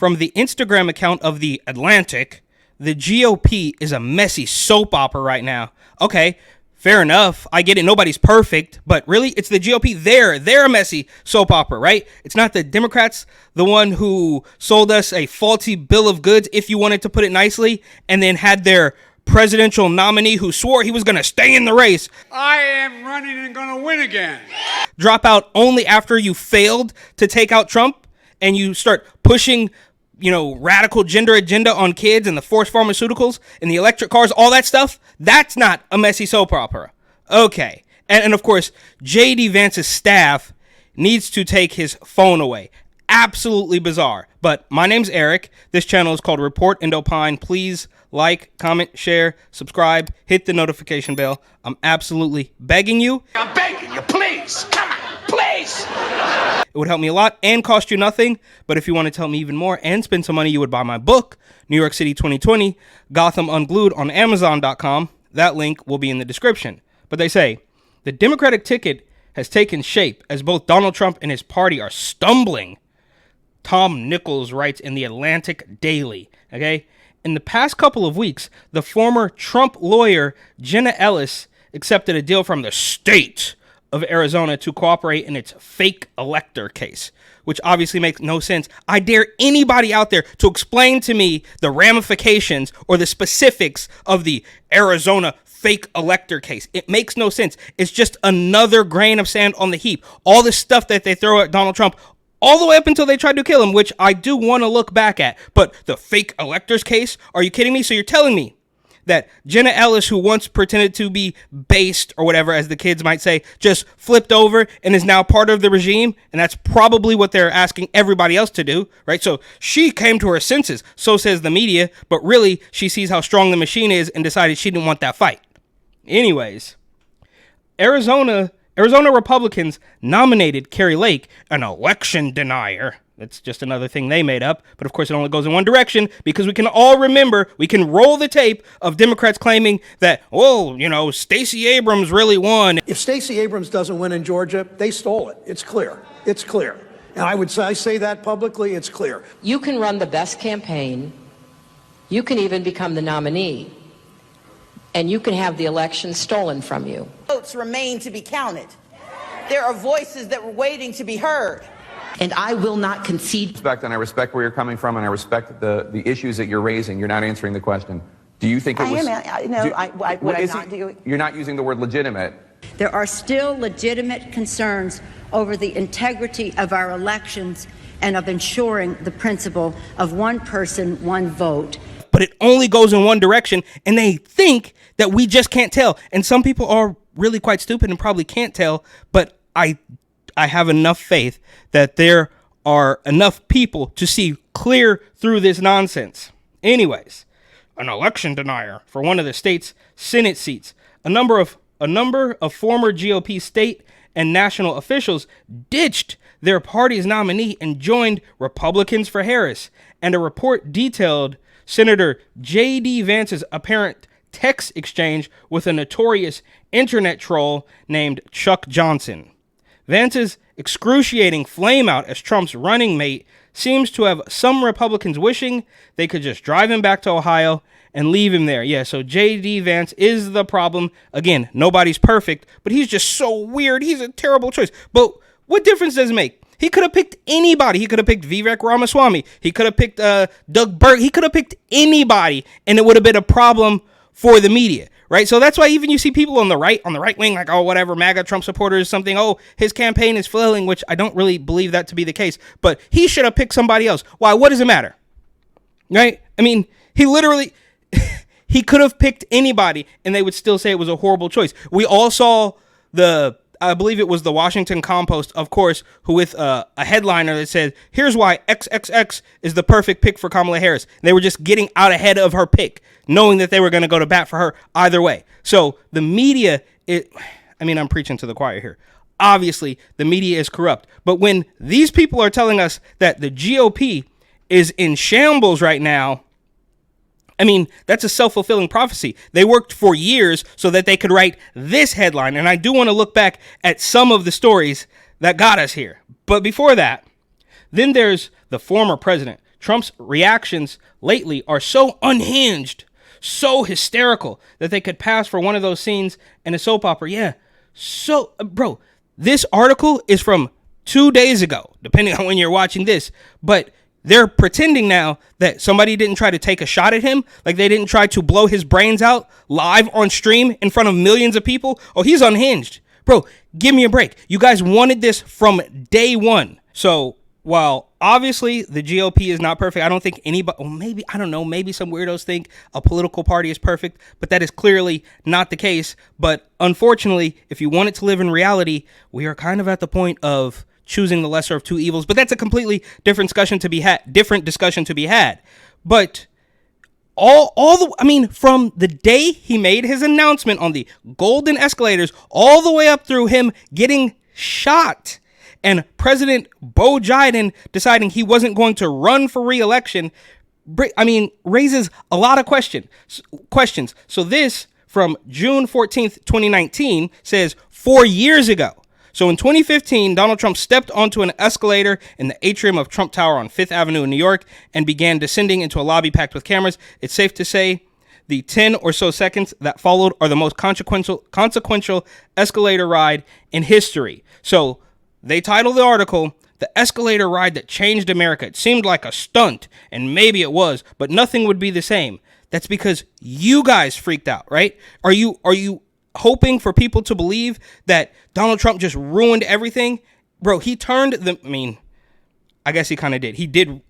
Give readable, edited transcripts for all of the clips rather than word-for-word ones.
from the Instagram account of The Atlantic, the GOP is a messy soap opera right now. Okay, fair enough. I get it. Nobody's perfect. But really, it's the GOP. They're a messy soap opera, right? It's not the Democrats, the one who sold us a faulty bill of goods, if you wanted to put it nicely, and then had their presidential nominee who swore he was going to stay in the race. I am running and going to win again. Drop out only after you failed to take out Trump and you start pushing, radical gender agenda on kids and the forced pharmaceuticals and the electric cars, all that stuff. That's not a messy soap opera. Okay. And of course, J.D. Vance's staff needs to take his phone away. Absolutely bizarre. But my name's Eric. This channel is called Report and Opine. Please like, comment, share, subscribe, hit the notification bell. I'm absolutely begging you. I'm begging you, please. Come on, please. It would help me a lot and cost you nothing. But if you want to tell me even more and spend some money, you would buy my book, New York City 2020, Gotham Unglued, on Amazon.com. That link will be in the description. But they say the Democratic ticket has taken shape as both Donald Trump and his party are stumbling. Tom Nichols writes in the Atlantic Daily, okay? In the past couple of weeks, the former Trump lawyer Jenna Ellis accepted a deal from the state of Arizona to cooperate in its fake elector case, which obviously makes no sense. I dare anybody out there to explain to me the ramifications or the specifics of the Arizona fake elector case. It makes no sense. It's just another grain of sand on the heap. All the stuff that they throw at Donald Trump, all the way up until they tried to kill him, which I do want to look back at. But the fake electors case? Are you kidding me? So you're telling me that Jenna Ellis, who once pretended to be based or whatever, as the kids might say, just flipped over and is now part of the regime? And that's probably what they're asking everybody else to do, right? So she came to her senses, so says the media, but really she sees how strong the machine is and decided she didn't want that fight. Anyways, Arizona Republicans nominated Kari Lake, an election denier. That's just another thing they made up. But of course, it only goes in one direction because we can all remember, we can roll the tape of Democrats claiming that, Stacey Abrams really won. If Stacey Abrams doesn't win in Georgia, they stole it. It's clear. It's clear. And I say that publicly. It's clear. You can run the best campaign. You can even become the nominee. And you can have the election stolen from you. Votes remain to be counted. There are voices that were waiting to be heard. And I will not concede. And I respect where you're coming from, and I respect the issues that you're raising. You're not answering the question. Do you think it was... You're not using the word legitimate. There are still legitimate concerns over the integrity of our elections and of ensuring the principle of one person, one vote. But it only goes in one direction, and they think that we just can't tell. And some people are really quite stupid and probably can't tell, but I have enough faith that there are enough people to see clear through this nonsense. Anyways, an election denier for one of the state's Senate seats. A number of former GOP state and national officials ditched their party's nominee and joined Republicans for Harris. And a report detailed Senator J.D. Vance's apparent text exchange with a notorious internet troll named Chuck Johnson. Vance's excruciating flameout as Trump's running mate seems to have some Republicans wishing they could just drive him back to Ohio and leave him there. Yeah, so J.D. Vance is the problem. Again, nobody's perfect, but he's just so weird. He's a terrible choice. But what difference does it make? He could have picked anybody. He could have picked Vivek Ramaswamy. He could have picked Doug Burke. He could have picked anybody, and it would have been a problem for the media, right? So that's why even you see people on the right wing, like, oh, whatever, MAGA Trump supporters, something, oh, his campaign is flailing, which I don't really believe that to be the case. But he should have picked somebody else. Why? What does it matter? Right? I mean, he literally, he could have picked anybody, and they would still say it was a horrible choice. We all saw I believe it was the Washington Compost, of course, who with a headliner that said, here's why XXX is the perfect pick for Kamala Harris. They were just getting out ahead of her pick, knowing that they were going to go to bat for her either way. So the media, I'm preaching to the choir here. Obviously, the media is corrupt. But when these people are telling us that the GOP is in shambles right now, that's a self-fulfilling prophecy. They worked for years so that they could write this headline. And I do want to look back at some of the stories that got us here. But before that, then there's the former president, Trump's reactions lately are so unhinged, so hysterical, that they could pass for one of those scenes in a soap opera. Yeah. So, bro, this article is from 2 days ago, depending on when you're watching this. But they're pretending now that somebody didn't try to take a shot at him. Like they didn't try to blow his brains out live on stream in front of millions of people. Oh, he's unhinged. Bro, give me a break. You guys wanted this from day one. So while obviously the GOP is not perfect, I don't think anybody, well, maybe, I don't know, maybe some weirdos think a political party is perfect, but that is clearly not the case. But unfortunately, if you want it to live in reality, we are kind of at the point of choosing the lesser of two evils. But that's a completely different discussion to be had. But from the day he made his announcement on the golden escalators, all the way up through him getting shot, and President Bo Biden deciding he wasn't going to run for re-election, raises a lot of questions. So this from June 14th, 2019 says 4 years ago. So in 2015, Donald Trump stepped onto an escalator in the atrium of Trump Tower on 5th Avenue in New York and began descending into a lobby packed with cameras. It's safe to say the 10 or so seconds that followed are the most consequential escalator ride in history. So they titled the article, "The Escalator Ride That Changed America." It seemed like a stunt, and maybe it was, but nothing would be the same. That's because you guys freaked out, right? Are you hoping for people to believe that Donald Trump just ruined everything? Bro, he turned I guess he kind of did. He didn't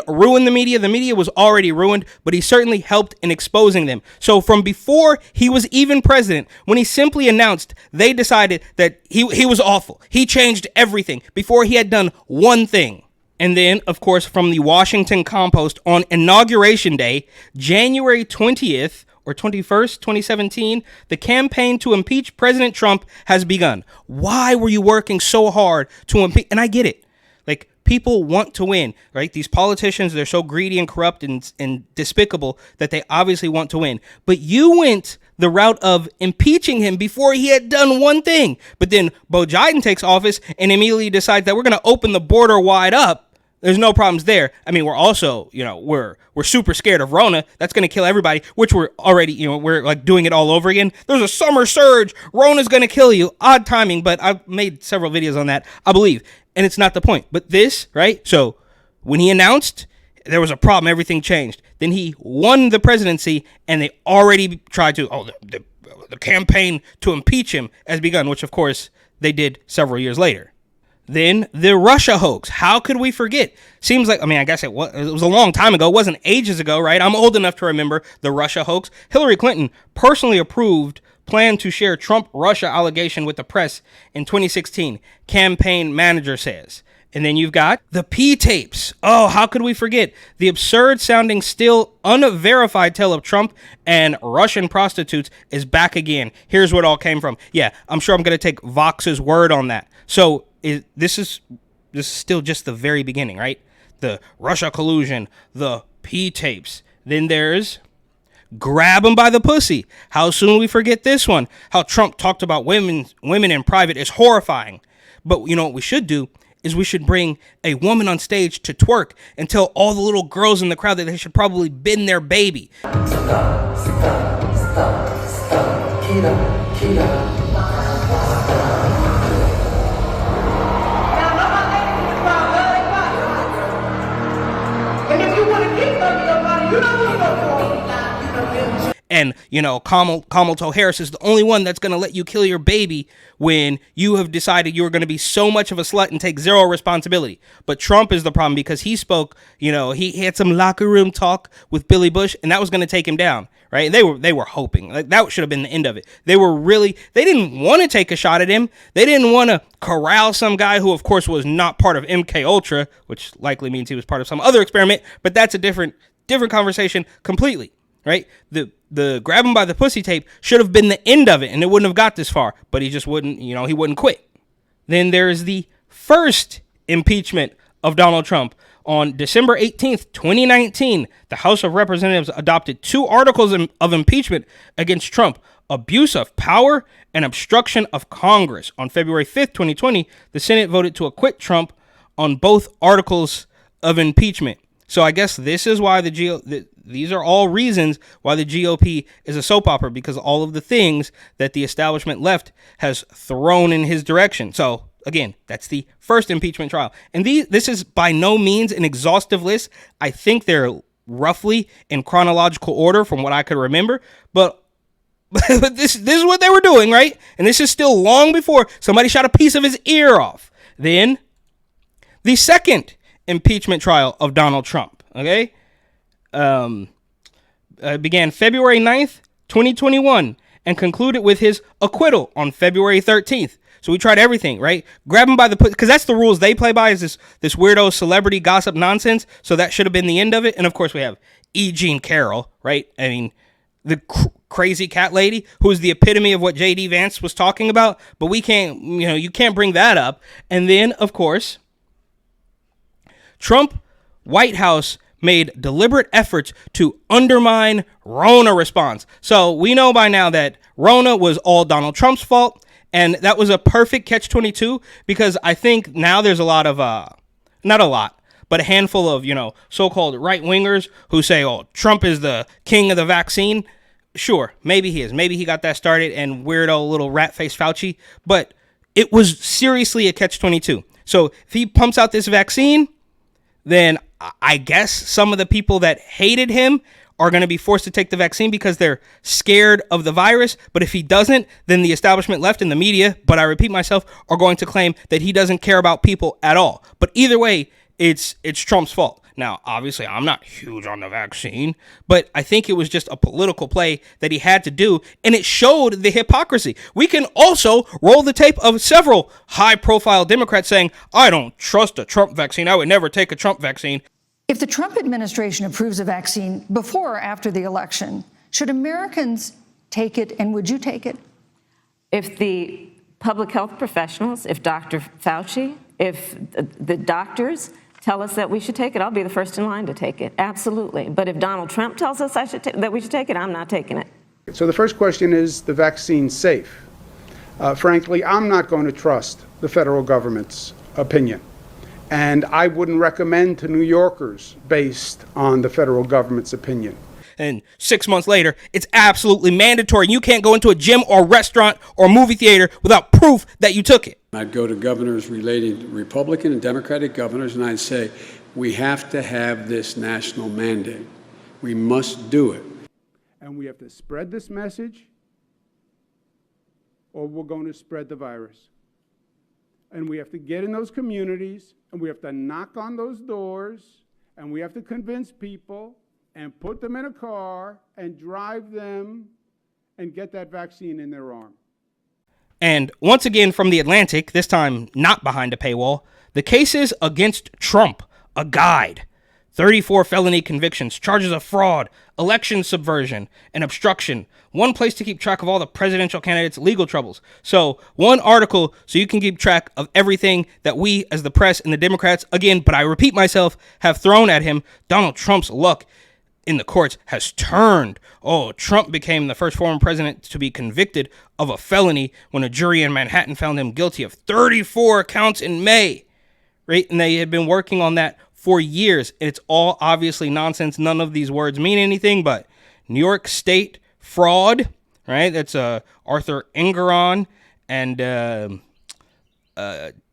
ruin the media. The media was already ruined, but he certainly helped in exposing them. So from before he was even president, when he simply announced, they decided that he was awful. He changed everything before he had done one thing. And then, of course, from the Washington Compost on Inauguration Day, January 20th, or 21st, 2017, the campaign to impeach President Trump has begun. Why were you working so hard to impeach? And I get it. Like, people want to win, right? These politicians, they're so greedy and corrupt and despicable that they obviously want to win. But you went the route of impeaching him before he had done one thing. But then Bo Biden takes office and immediately decides that we're going to open the border wide up. There's no problems there. I mean, we're also, we're super scared of Rona. That's going to kill everybody, which we're already, we're like doing it all over again. There's a summer surge. Rona's going to kill you. Odd timing, but I've made several videos on that, I believe. And it's not the point. But this, right? So when he announced there was a problem, everything changed. Then he won the presidency and they already tried to, the campaign to impeach him has begun, which of course they did several years later. Then the Russia hoax. How could we forget? Seems like, I guess it was a long time ago. It wasn't ages ago, right? I'm old enough to remember the Russia hoax. Hillary Clinton personally approved plan to share Trump-Russia allegation with the press in 2016, campaign manager says. And then you've got the P tapes. Oh, how could we forget? The absurd sounding, still unverified tale of Trump and Russian prostitutes is back again. Here's where it all came from. Yeah, I'm sure I'm going to take Vox's word on that. So this is still just the very beginning, right? The Russia collusion, the P tapes. Then there's grab him by the pussy. How soon we forget this one? How Trump talked about women in private is horrifying. But you know what we should do is we should bring a woman on stage to twerk and tell all the little girls in the crowd that they should probably bend their baby. And, Kamala Harris is the only one that's going to let you kill your baby when you have decided you were going to be so much of a slut and take zero responsibility. But Trump is the problem because he spoke, he had some locker room talk with Billy Bush, and that was going to take him down, right? They were hoping. Like, that should have been the end of it. They didn't want to take a shot at him. They didn't want to corral some guy who, of course, was not part of MK Ultra, which likely means he was part of some other experiment, but that's a different conversation completely. Right? The grab him by the pussy tape should have been the end of it, and it wouldn't have got this far, but he just wouldn't, he wouldn't quit. Then there's the first impeachment of Donald Trump. On December 18th, 2019, the House of Representatives adopted 2 articles of impeachment against Trump: abuse of power and obstruction of Congress. On February 5th, 2020, the Senate voted to acquit Trump on both articles of impeachment. So I guess this is why these are all reasons why the GOP is a soap opera, because all of the things that the establishment left has thrown in his direction. So again, that's the first impeachment trial. And this is by no means an exhaustive list. I think they're roughly in chronological order from what I could remember, but this is what they were doing, right? And this is still long before somebody shot a piece of his ear off. Then the second impeachment trial of Donald Trump, okay, began February 9th, 2021, and concluded with his acquittal on February 13th. So we tried everything, right? Grab him by the because that's the rules they play by, is this weirdo celebrity gossip nonsense. So that should have been the end of it. And of course we have E. Jean Carroll, right? I mean, the crazy cat lady who is the epitome of what J.D. Vance was talking about. But we can't, you can't bring that up. And then, of course, Trump White House made deliberate efforts to undermine Rona response. So we know by now that Rona was all Donald Trump's fault. And that was a perfect catch-22, because I think now there's a lot of, not a lot, but a handful of, so-called right-wingers who say, oh, Trump is the king of the vaccine. Sure, maybe he is. Maybe he got that started, and weirdo little rat-faced Fauci. But it was seriously a catch-22. So if he pumps out this vaccine, then I guess some of the people that hated him are going to be forced to take the vaccine because they're scared of the virus. But if he doesn't, then the establishment left in the media, but I repeat myself, are going to claim that he doesn't care about people at all. But either way, it's Trump's fault. Now, obviously, I'm not huge on the vaccine, but I think it was just a political play that he had to do, and it showed the hypocrisy. We can also roll the tape of several high-profile Democrats saying, I don't trust a Trump vaccine. I would never take a Trump vaccine. If the Trump administration approves a vaccine before or after the election, should Americans take it, and would you take it? If the public health professionals, if Dr. Fauci, if the doctors tell us that we should take it, I'll be the first in line to take it, absolutely. But if Donald Trump tells us that we should take it, I'm not taking it. So the first question is the vaccine safe? Frankly, I'm not going to trust the federal government's opinion. And I wouldn't recommend to New Yorkers based on the federal government's opinion. And 6 months later, it's absolutely mandatory. You can't go into a gym or restaurant or movie theater without proof that you took it. I'd go to governors relating Republican and Democratic governors, and I'd say, we have to have this national mandate. We must do it. And we have to spread this message, or we're going to spread the virus. And we have to get in those communities, and we have to knock on those doors, and we have to convince people and put them in a car and drive them and get that vaccine in their arm. And once again from The Atlantic, this time not behind a paywall, the cases against Trump, a guide. 34 felony convictions, charges of fraud, election subversion, and obstruction. One place to keep track of all the presidential candidates' legal troubles. So one article so you can keep track of everything that we as the press and the Democrats, again, but I repeat myself, have thrown at him. Donald Trump's luck in the courts has turned. Oh, Trump became the first former president to be convicted of a felony when a jury in Manhattan found him guilty of 34 counts in May. Right? And they had been working on that for years. It's all obviously nonsense. None of these words mean anything, but New York State fraud, right? That's Arthur Engeron and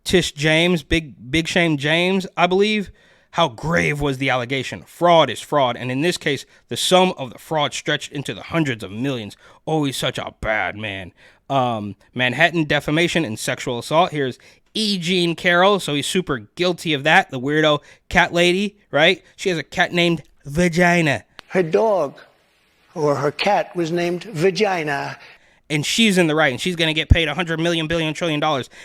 Tish James, Big Shame James, I believe. How grave was the allegation? Fraud is fraud. And in this case, the sum of the fraud stretched into the hundreds of millions. Oh, he's such a bad man. Manhattan defamation and sexual assault. Here's E. Jean Carroll. So he's super guilty of that. The weirdo cat lady, right? She has a cat named Vagina. Her dog or her cat was named Vagina. And she's in the right, and she's going to get paid $100 million, billion, trillion.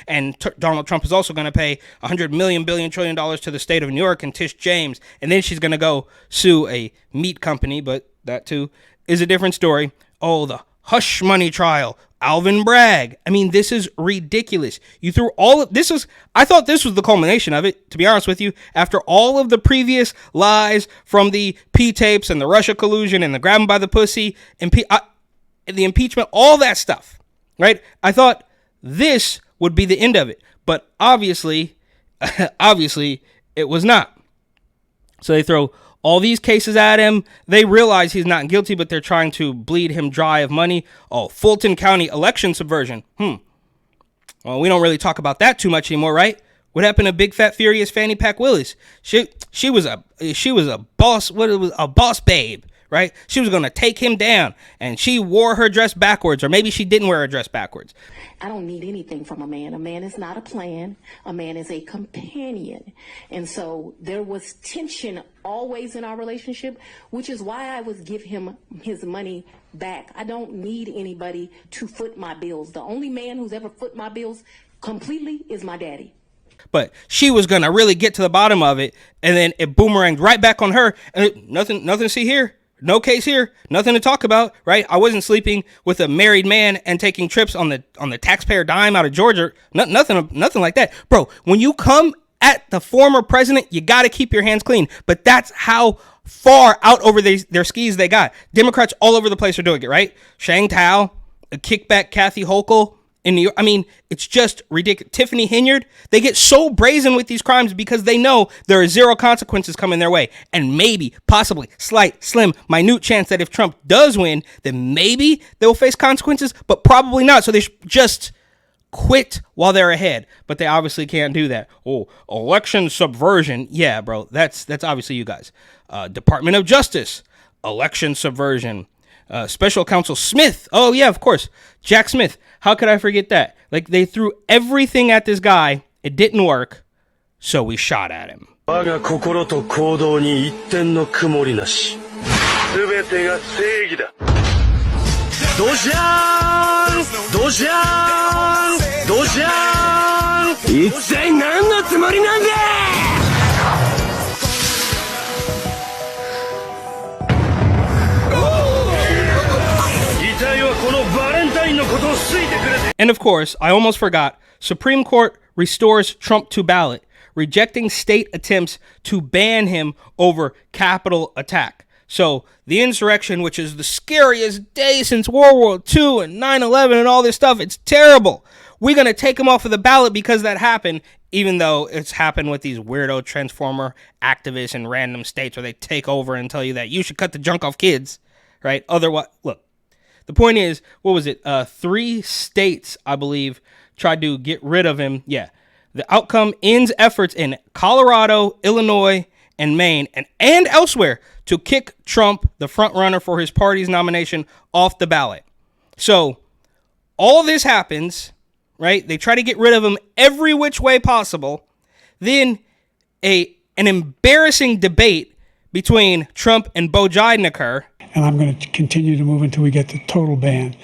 And Donald Trump is also going to pay $100 million, billion, trillion to the state of New York and Tish James. And then she's going to go sue a meat company, but that too is a different story. Oh, the hush money trial, Alvin Bragg. I mean, this is ridiculous. You threw all of this I thought this was the culmination of it, to be honest with you. After all of the previous lies from the P tapes and the Russia collusion and the grab him by the pussy and the impeachment, all that stuff, right? I thought this would be the end of it, but obviously it was not. So they throw all these cases at him. They realize he's not guilty, but they're trying to bleed him dry of money. Oh, Fulton County election subversion. Well, we don't really talk about that too much anymore, right? What happened to Big Fat Furious Fanny Pack Willis? She was a boss. It was a boss babe, right? She was gonna take him down, and she wore her dress backwards, or maybe she didn't wear her dress backwards. I don't need anything from a man. A man is not a plan. A man is a companion. And so there was tension always in our relationship, which is why I would give him his money back. I don't need anybody to foot my bills. The only man who's ever foot my bills completely is my daddy. But she was gonna really get to the bottom of it, and then it boomeranged right back on her, and nothing to see here. No case here, nothing to talk about, right? I wasn't sleeping with a married man and taking trips on the taxpayer dime out of Georgia. Nothing like that, bro. When you come at the former president, you got to keep your hands clean. But that's how far out over their skis they got. Democrats all over the place are doing it, right? Shang Tao, a kickback Kathy Hochul in New York. I mean, it's just ridiculous. Tiffany Henyard, they get so brazen with these crimes because they know there are zero consequences coming their way. And maybe, possibly, slight, slim, minute chance that if Trump does win, then maybe they'll face consequences, but probably not. So they should just quit while they're ahead. But they obviously can't do that. Oh, election subversion. Yeah, bro, that's obviously you guys. Department of Justice, election subversion. Special Counsel Smith. Oh, yeah, of course. Jack Smith. How could I forget that? Like, they threw everything at this guy. It didn't work. So we shot at him. And of course, I almost forgot, Supreme Court restores Trump to ballot, rejecting state attempts to ban him over Capitol attack. So the insurrection, which is the scariest day since World War II and 9/11 and all this stuff, it's terrible. We're going to take him off of the ballot because that happened, even though it's happened with these weirdo transformer activists in random states where they take over and tell you that you should cut the junk off kids, right? Otherwise, look. The point is, what was it? 3 states, I believe, tried to get rid of him. Yeah. The outcome ends efforts in Colorado, Illinois, and Maine, and elsewhere to kick Trump, the front runner for his party's nomination, off the ballot. So all this happens, right? They try to get rid of him every which way possible. Then an embarrassing debate between Trump and Beau Biden occur. And I'm going to continue to move until we get the total ban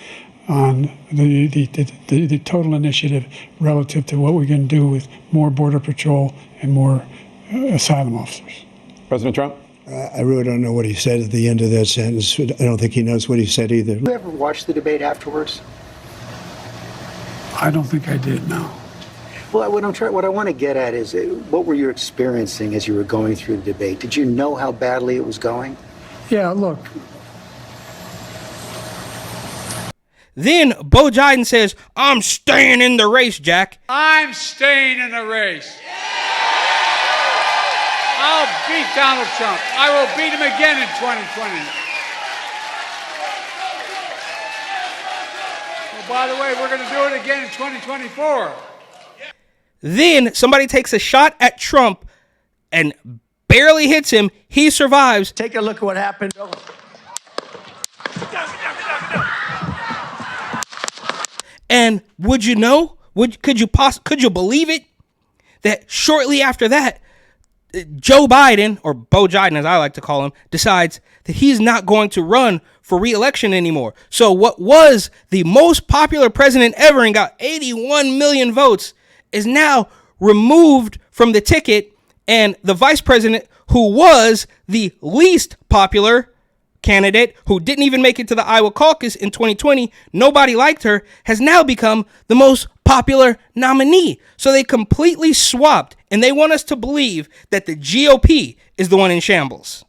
on the total initiative relative to what we're going to do with more Border Patrol and more asylum officers. President Trump? I really don't know what he said at the end of that sentence. I don't think he knows what he said either. Did you ever watch the debate afterwards? I don't think I did, no. Well, what I want to get at is, what were you experiencing as you were going through the debate? Did you know how badly it was going? Yeah, look. Then Beau Biden says, I'm staying in the race, Jack. I'm staying in the race. I'll beat Donald Trump. I will beat him again in 2020. Well, by the way, we're going to do it again in 2024. Then somebody takes a shot at Trump and barely hits him. He survives. Take a look at what happened. And would you know? Could you believe it? That shortly after that, Joe Biden, or Beau Biden as I like to call him, decides that he's not going to run for re-election anymore. So what was the most popular president ever and got 81 million votes is now removed from the ticket, and the vice president, who was the least popular candidate, who didn't even make it to the Iowa caucus in 2020, nobody liked her, has now become the most popular nominee. So they completely swapped, and they want us to believe that the GOP is the one in shambles.